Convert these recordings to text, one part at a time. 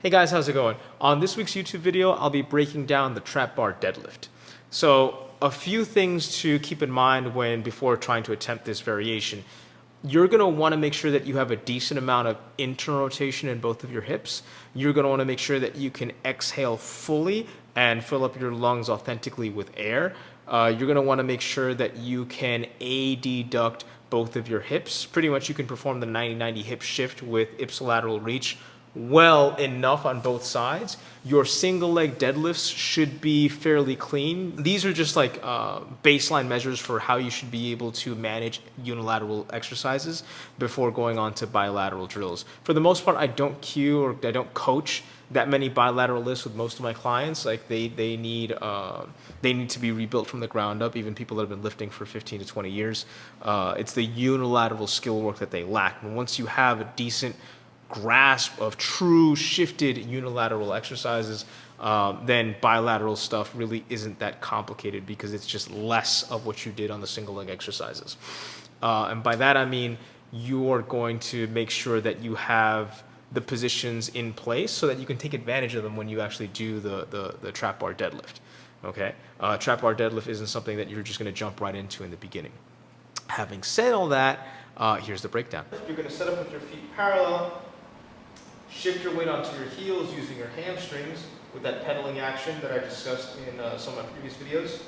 Hey guys, how's it going? On this week's YouTube video, I'll be breaking down the Trap Bar Deadlift. So a few things to keep in mind before trying to attempt this variation. You're going to want to make sure that you have a decent amount of internal rotation in both of your hips. You're going to want to make sure that you can exhale fully and fill up your lungs authentically with air. You're going to want to make sure that you can adduct both of your hips. Pretty much you can perform the 90-90 hip shift with ipsilateral reach well enough on both sides. Your single leg deadlifts should be fairly clean. These are just like baseline measures for how you should be able to manage unilateral exercises before going on to bilateral drills. For the most part, I don't cue or I don't coach that many bilateral lifts with most of my clients. Like they need to be rebuilt from the ground up. Even people that have been lifting for 15 to 20 years, it's the unilateral skill work that they lack. And once you have a decent grasp of true shifted unilateral exercises, then bilateral stuff really isn't that complicated because it's just less of what you did on the single leg exercises. And by that I mean you're going to make sure that you have the positions in place so that you can take advantage of them when you actually do the trap bar deadlift. Okay, trap bar deadlift isn't something that you're just going to jump right into in the beginning. Having said all that, here's the breakdown. You're going to set up with your feet parallel. Shift your weight onto your heels using your hamstrings with that pedaling action that I discussed in some of my previous videos.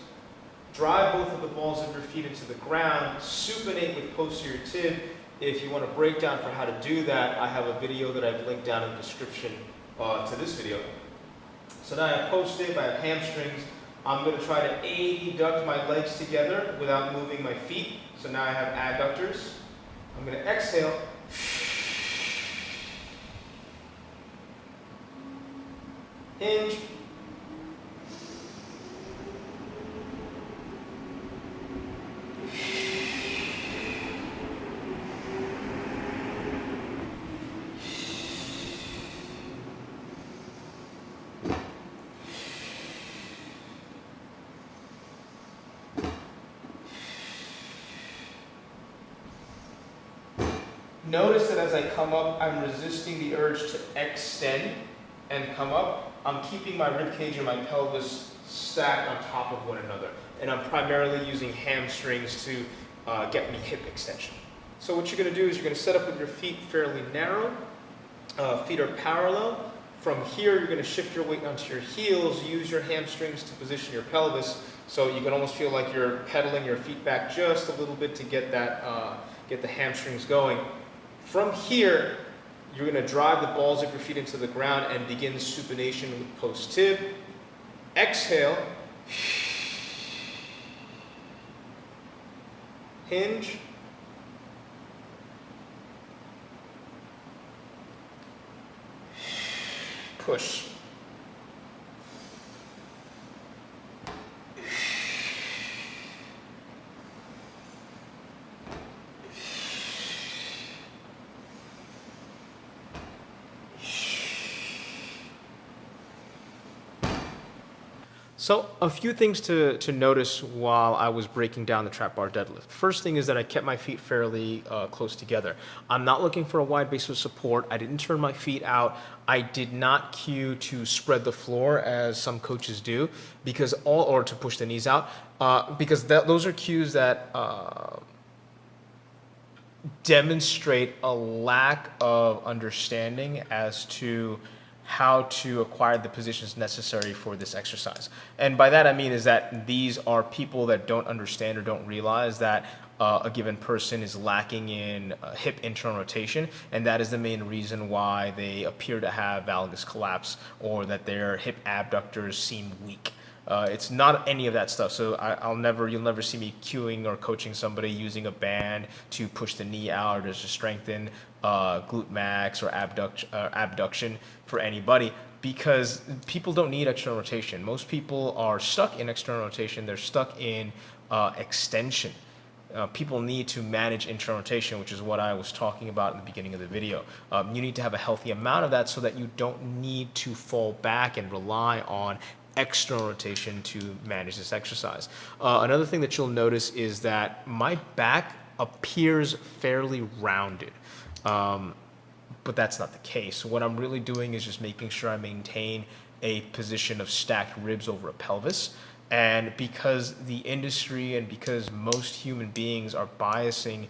Drive both of the balls of your feet into the ground. Supinate with posterior tib. If you want a breakdown for how to do that, I have a video that I've linked down in the description to this video. So now I have post tib, I have hamstrings. I'm going to try to adduct my legs together without moving my feet. So now I have adductors. I'm going to exhale. Hinge. Notice that as I come up, I'm resisting the urge to extend and come up. I'm keeping my ribcage and my pelvis stacked on top of one another. And I'm primarily using hamstrings to get me hip extension. So what you're going to do is you're going to set up with your feet fairly narrow. Feet are parallel. From here, you're going to shift your weight onto your heels. Use your hamstrings to position your pelvis. So you can almost feel like you're pedaling your feet back just a little bit to get the hamstrings going. From here, you're going to drive the balls of your feet into the ground and begin supination with post tib. Exhale. Hinge. Push. So a few things to notice while I was breaking down the trap bar deadlift. First thing is that I kept my feet fairly close together. I'm not looking for a wide base of support. I didn't turn my feet out. I did not cue to spread the floor as some coaches do, or to push the knees out, because those are cues that demonstrate a lack of understanding as to how to acquire the positions necessary for this exercise. And by that I mean is that these are people that don't understand or don't realize that a given person is lacking in hip internal rotation, and that is the main reason why they appear to have valgus collapse or that their hip abductors seem weak. It's not any of that stuff. So you'll never see me cueing or coaching somebody using a band to push the knee out or to strengthen glute max or abduction for anybody, because people don't need external rotation. Most people are stuck in external rotation. They're stuck in extension. People need to manage internal rotation, which is what I was talking about in the beginning of the video. You need to have a healthy amount of that so that you don't need to fall back and rely on external rotation to manage this exercise. Another thing that you'll notice is that my back appears fairly rounded. but that's not the case. What I'm really doing is just making sure I maintain a position of stacked ribs over a pelvis. And because the industry and because most human beings are biasing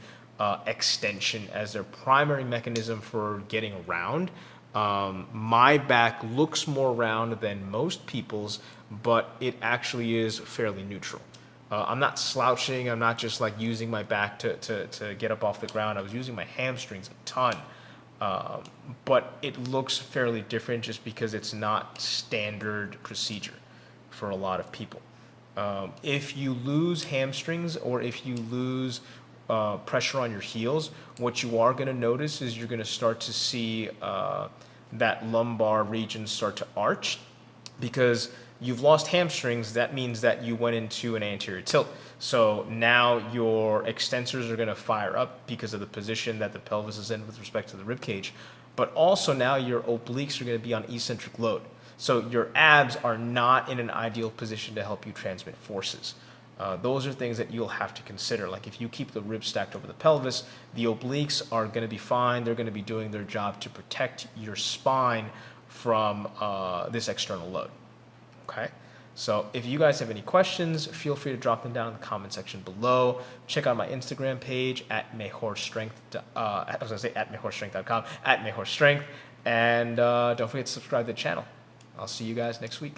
extension as their primary mechanism for getting around, my back looks more round than most people's, but it actually is fairly neutral. I'm not slouching. I'm not just like using my back to get up off the ground. I was using my hamstrings a ton. But it looks fairly different just because it's not standard procedure for a lot of people. If you lose hamstrings or if you lose pressure on your heels, what you are going to notice is you're going to start to see that lumbar region start to arch, because you've lost hamstrings. That means that you went into an anterior tilt. So now your extensors are going to fire up because of the position that the pelvis is in with respect to the rib cage. But also now your obliques are going to be on eccentric load. So your abs are not in an ideal position to help you transmit forces. Those are things that you'll have to consider. Like if you keep the ribs stacked over the pelvis, the obliques are going to be fine. They're going to be doing their job to protect your spine from this external load. Okay? So if you guys have any questions, feel free to drop them down in the comment section below. Check out my Instagram page at mejorstrength. I was going to say at mejorstrength.com, at mejorstrength. And don't forget to subscribe to the channel. I'll see you guys next week.